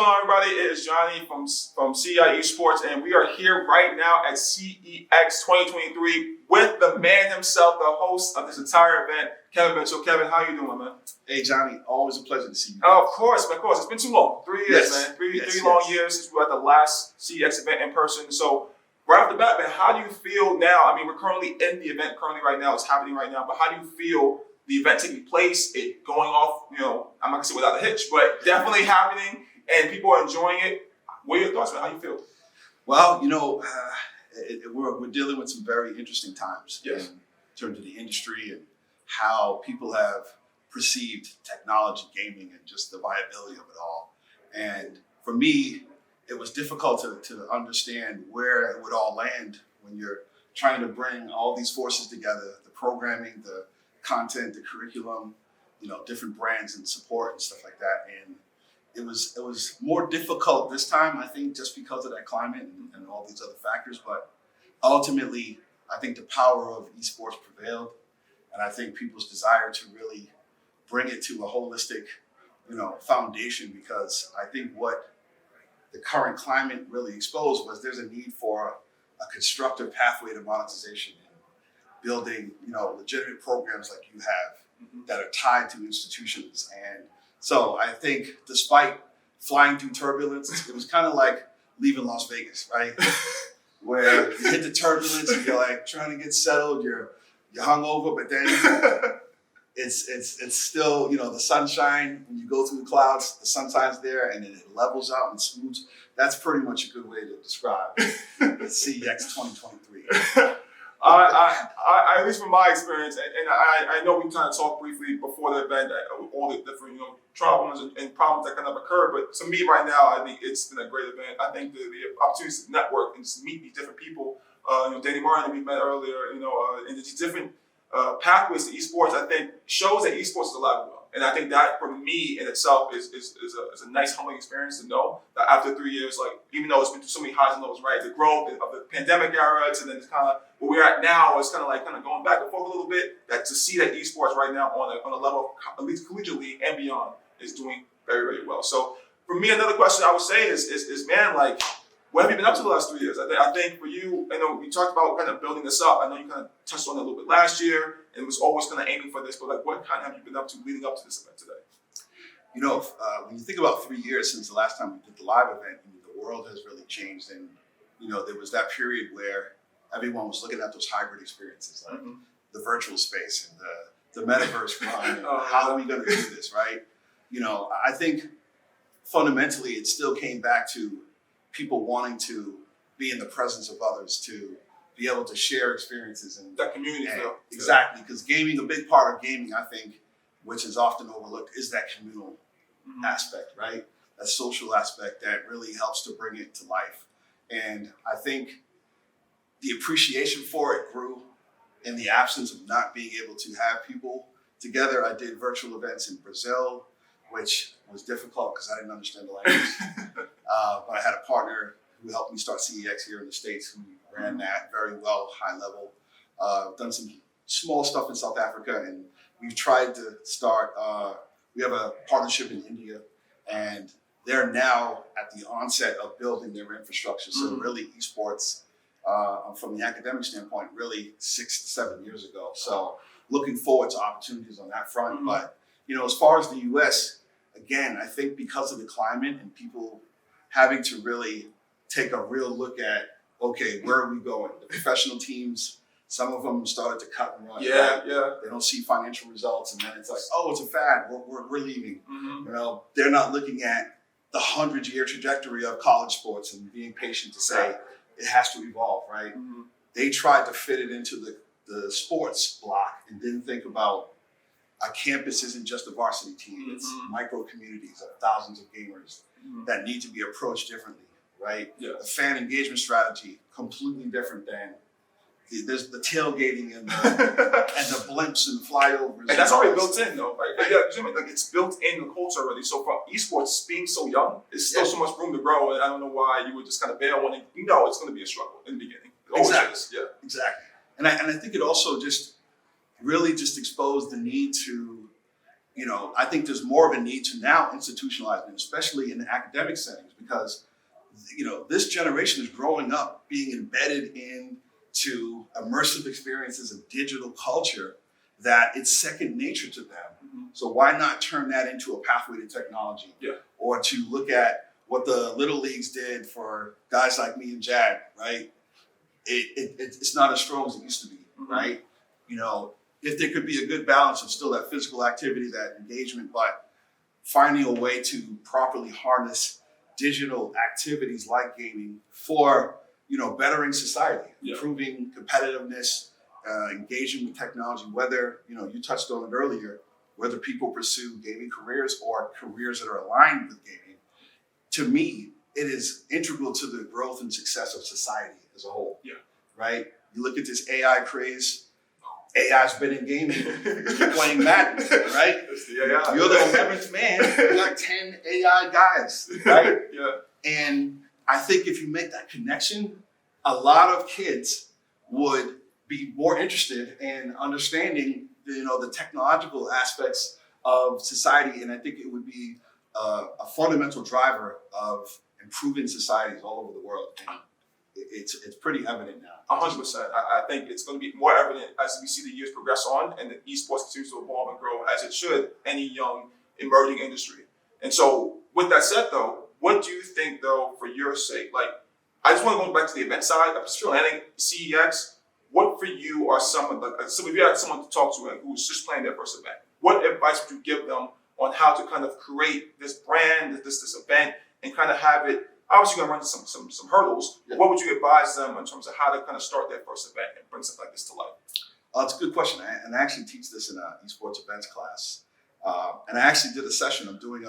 on, everybody? It is Johnny from CI Esports, and we are here right now at CEX 2023 with the man himself, the host of this entire event, Kevin Mitchell. Kevin, how you doing, man? Hey, Johnny, always a pleasure to see you. Oh, of course. It's been too long. 3 years, Yes. man. Three Yes. long years since we were at the last CEX event in person. So, right off the bat, man, how do you feel now? I mean, we're currently in the event right now. It's happening right now. But how do you feel the event taking place, it going off, I'm not going to say without a hitch, but definitely happening, and people are enjoying it? What are your thoughts, man? How do you feel? Well, we're dealing with some very interesting times Yes. in terms of the industry and how people have perceived technology, gaming, and just the viability of it all. And for me, it was difficult to understand where it would all land when you're trying to bring all these forces together, the programming, the content, the curriculum, different brands and support and stuff like that. And it was more difficult this time, I think, just because of that climate and all these other factors. But ultimately, I think the power of esports prevailed. And I think people's desire to really bring it to a holistic, foundation, because I think what the current climate really exposed was there's a need for a constructive pathway to monetization and building, legitimate programs like you have that are tied to institutions. And so I think despite flying through turbulence, it was kind of like leaving Las Vegas, right? Where you hit the turbulence and you're like trying to get settled, you're hungover, but then it's still, the sunshine. When you go through the clouds, the sunshine's there and then it levels out and smooths. That's pretty much a good way to describe the CEX 2023. At least from my experience, and I know we kind of talked briefly before the event, all the different troubles and problems that kind of occurred. But to me, right now, I think it's been a great event. I think the opportunities to network and just meet these different people, Danny Martin that we met earlier, and these different pathways to esports, I think shows that esports is alive and well. And I think that for me in itself is a nice humbling experience to know that after 3 years, like even though it's been through so many highs and lows, right? The growth of the pandemic era to then it's kind of where we're at now is kind of going back and forth a little bit. That to see that esports right now on a level of at least collegiately and beyond is doing very, very well. So for me, another question I would say is man, like, what have you been up to the last 3 years? I think for you, I know we talked about kind of building this up. I know you kind of touched on it a little bit last year and was always kind of aiming for this, but like what kind have you been up to leading up to this event today? When you think about 3 years since the last time we did the live event, the world has really changed. And, there was that period where everyone was looking at those hybrid experiences, like the virtual space and the metaverse grind. And how are we going to do this, right? I think fundamentally it still came back to people wanting to be in the presence of others, to be able to share experiences and that community feel. Exactly, because gaming, a big part of gaming, I think, which is often overlooked, is that communal aspect, right? That social aspect that really helps to bring it to life. And I think the appreciation for it grew in the absence of not being able to have people together. I did virtual events in Brazil, which was difficult because I didn't understand the language. But I had a partner who helped me start CEX here in the States who ran that very well, high level. Done some small stuff in South Africa, and we've tried to start, we have a partnership in India, and they're now at the onset of building their infrastructure. So really esports, from the academic standpoint, really 6 to 7 years ago. So looking forward to opportunities on that front. But, as far as the US, again, I think because of the climate and people having to really take a real look at, okay, where are we going? The professional teams, some of them started to cut and run. Yeah. They don't see financial results, and then it's like, oh, it's a fad. We're leaving. They're not looking at the 100-year trajectory of college sports and being patient to say it has to evolve, right? They tried to fit it into the sports block and didn't think about a campus isn't just a varsity team. It's micro communities of thousands of gamers that need to be approached differently, right? Yeah. The fan engagement strategy, completely different than there's the tailgating and the blimps and flyovers. And that's already built in, though, right? Like it's built in the culture already. So for esports being so young, there's still so much room to grow. And I don't know why you would just kind of bail when it's going to be a struggle in the beginning. Exactly. And I think it also just really exposed the need to, I think there's more of a need to now institutionalize it, especially in academic settings, because this generation is growing up being embedded into immersive experiences of digital culture that it's second nature to them. Mm-hmm. So why not turn that into a pathway to technology? Yeah. Or to look at what the little leagues did for guys like me and Jad, right? It's not as strong as it used to be, mm-hmm. right? If there could be a good balance of still that physical activity, that engagement, but finding a way to properly harness digital activities like gaming for, bettering society, yeah. improving competitiveness, engaging with technology, whether, you touched on it earlier, whether people pursue gaming careers or careers that are aligned with gaming. To me, it is integral to the growth and success of society as a whole. Yeah. Right? You look at this AI craze. AI's been in gaming, playing Madden, right? AI. You're the 11th man. You got 10 AI guys, right? Yeah. And I think if you make that connection, a lot of kids would be more interested in understanding, the technological aspects of society, and I think it would be a fundamental driver of improving societies all over the world. And it's pretty evident now. 100%. I think it's going to be more evident as we see the years progress on and the esports continues to evolve and grow as it should any young emerging industry. And so with that said though, what do you think though, for your sake, like I just want to go back to the event side of planning CEX. What for you are some of the, so if you had someone to talk to who's just planning their first event, what advice would you give them on how to kind of create this brand, this event, and kind of have it, obviously you're going to run into some hurdles, but what would you advise them in terms of how to kind of start their first event and bring something like this to life? It's a good question, and I actually teach this in an esports events class. And I actually did a session. I'm doing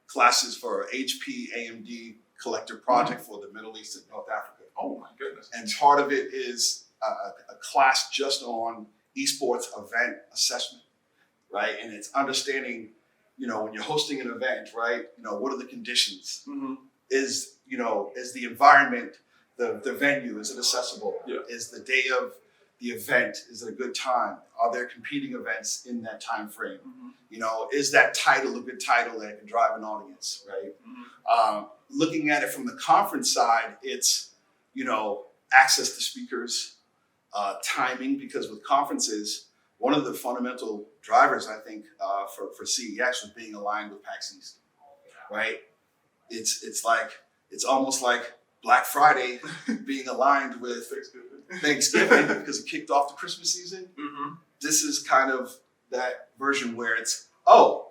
classes for HP AMD collector project for the Middle East and North Africa. Oh my goodness. And part of it is a class just on esports event assessment, right? And it's understanding, when you're hosting an event, right? What are the conditions? Mm-hmm. Is the environment, the venue, is it accessible? Yeah. Is the day of the event, is it a good time? Are there competing events in that time frame? Mm-hmm. Is that title a good title that can drive an audience, right? Mm-hmm. Looking at it from the conference side, it's, access to speakers, timing, because with conferences, one of the fundamental drivers, I think, for CEX was being aligned with PAX East, right? It's almost like Black Friday being aligned with Thanksgiving because it kicked off the Christmas season. Mm-hmm. This is kind of that version where it's,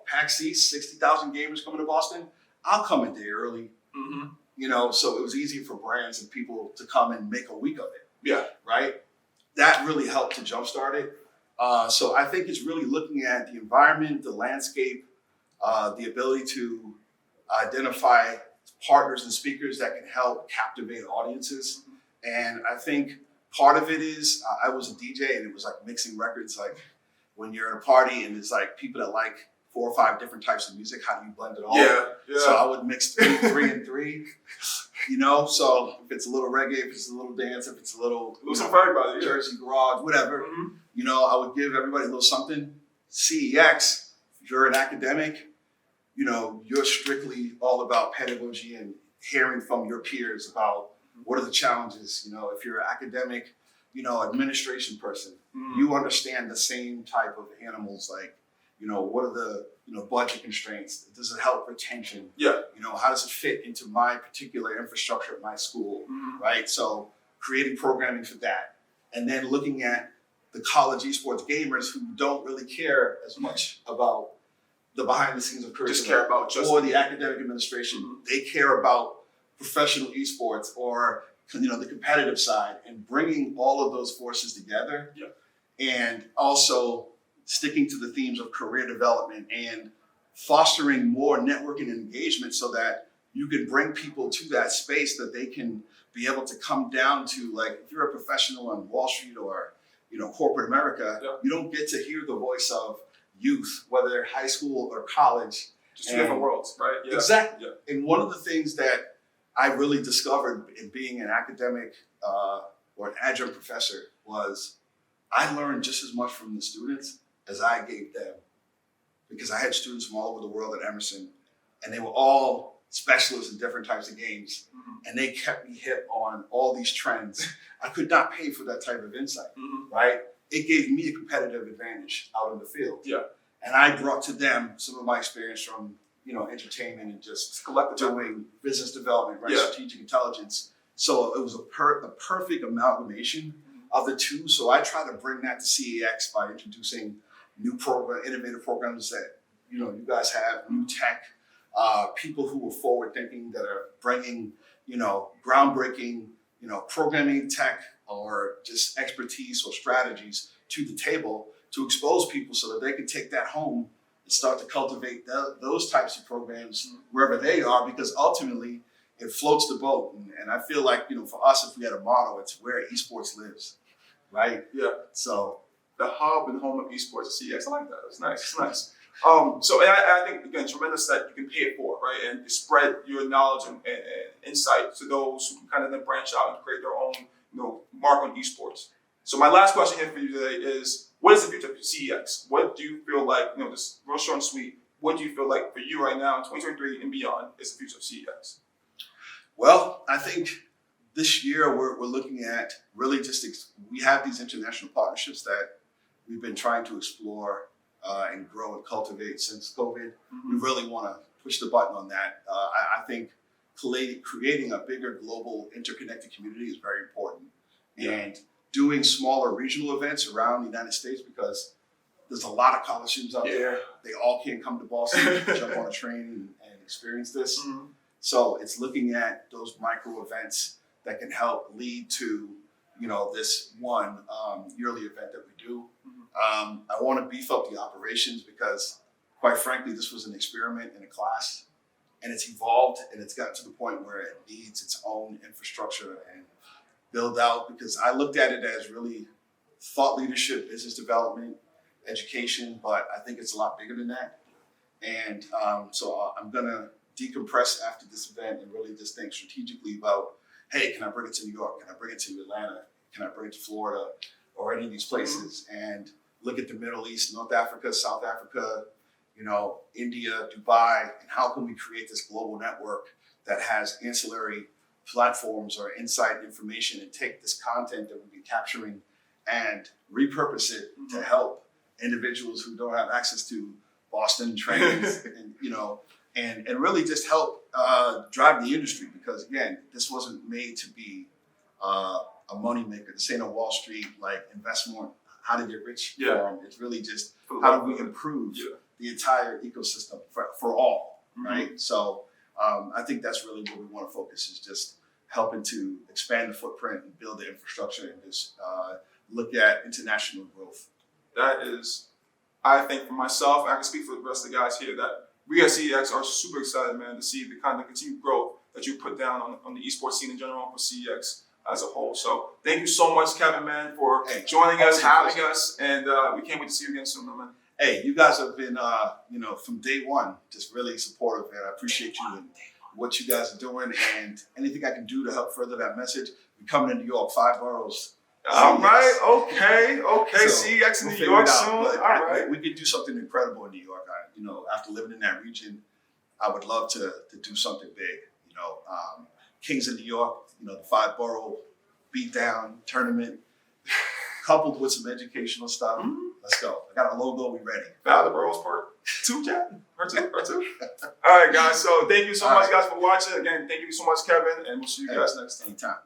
PAX East, 60,000 gamers coming to Boston. I'll come a day early. Mm-hmm. So it was easy for brands and people to come and make a week of it. Yeah. Right? That really helped to jumpstart it. So I think it's really looking at the environment, the landscape, the ability to identify partners and speakers that can help captivate audiences. And I think part of it is, I was a DJ and it was like mixing records, like when you're at a party and it's like people that like 4 or 5 different types of music, how do you blend it all? Yeah. So I would mix three and three, so if it's a little reggae, if it's a little dance, if it's a little something for everybody, Jersey garage, whatever, mm-hmm. I would give everybody a little something. CEX, if you're an academic, you're strictly all about pedagogy and hearing from your peers about what are the challenges. If you're an academic, administration person, you understand the same type of animals, like, what are the, budget constraints? Does it help retention? Yeah. How does it fit into my particular infrastructure at my school, right? So creating programming for that. And then looking at the college esports gamers who don't really care as much about the behind the scenes of curriculum, just care about or the academic administration. They care about professional esports or the competitive side, and bringing all of those forces together. Yeah. And also sticking to the themes of career development and fostering more networking and engagement so that you can bring people to that space that they can be able to come down to. Like if you're a professional on Wall Street or corporate America, you don't get to hear the voice of youth, whether they're high school or college. Just two different worlds, right? Yeah. Exactly. Yeah. And one of the things that I really discovered in being an academic or an adjunct professor was I learned just as much from the students as I gave them. because I had students from all over the world at Emerson, and they were all specialists in different types of games, and they kept me hip on all these trends. I could not pay for that type of insight, right? It gave me a competitive advantage out in the field. Yeah. And I brought to them some of my experience from, entertainment and just doing business development, right? Yeah. Strategic intelligence. So it was a perfect amalgamation of the two. So I try to bring that to CEX by introducing new innovative programs that, you guys have, new tech, people who are forward thinking that are bringing, groundbreaking, programming tech or just expertise or strategies to the table to expose people so that they can take that home and start to cultivate those types of programs wherever they are, because ultimately it floats the boat. And I feel like, for us, if we had a motto, it's where esports lives, right? Yeah. So the hub and home of esports at CEX. I like that. It's nice. It's nice. So and I think, again, tremendous that you can pay it forward, right? And you spread your knowledge and insight to those who can kind of then branch out and create their own, mark on esports. So my last question here for you today is, what is the future of CEX? What do you feel like, this real short and sweet, what do you feel like for you right now in 2023 and beyond is the future of CEX? Well, I think this year we're looking at really we have these international partnerships that we've been trying to explore and grow and cultivate since COVID. We really want to push the button on that. I think creating a bigger global interconnected community is very important. Yeah. And doing smaller regional events around the United States, because there's a lot of college students out there. They all can't come to Boston, jump on a train and experience this. So it's looking at those micro events that can help lead to, this one yearly event that we do. I want to beef up the operations because, quite frankly, this was an experiment in a class, and it's evolved and it's gotten to the point where it needs its own infrastructure and build out, because I looked at it as really thought leadership, business development, education, but I think it's a lot bigger than that. And so I'm going to decompress after this event and really just think strategically about, hey, can I bring it to New York? Can I bring it to Atlanta? Can I bring it to Florida or any of these places? And look at the Middle East, North Africa, South Africa, India, Dubai, and how can we create this global network that has ancillary platforms or insight information and take this content that we've been capturing and repurpose it to help individuals who don't have access to Boston trains and really just help drive the industry, because again, this wasn't made to be a moneymaker. This ain't a Wall Street investment, how to get rich forum. It's really just how do we improve the entire ecosystem for all, right? So I think that's really where we want to focus, is just helping to expand the footprint and build the infrastructure and just look at international growth. That is, I think for myself, I can speak for the rest of the guys here, that we at CEX are super excited, man, to see the kind of continued growth that you put down on the esports scene in general, for CEX as a whole. So thank you so much, Kevin, man, for joining us, having us, and we can't wait to see you again soon, man. Hey, you guys have been, from day one, just really supportive, man. I appreciate you and what you guys are doing, and anything I can do to help further that message. We're coming to New York, 5 boroughs. All right, okay. So CEX in we'll New York out, soon. but All right. We could do something incredible in New York. After living in that region, I would love to do something big. Kings of New York, the 5-borough beatdown tournament, coupled with some educational stuff. Let's go. I got a logo. We ready. Now the Burrows part 2, Chad? Part two? All right, guys. So thank you so much, guys, for watching. Again, thank you so much, Kevin, and we'll see you guys next time. Anytime.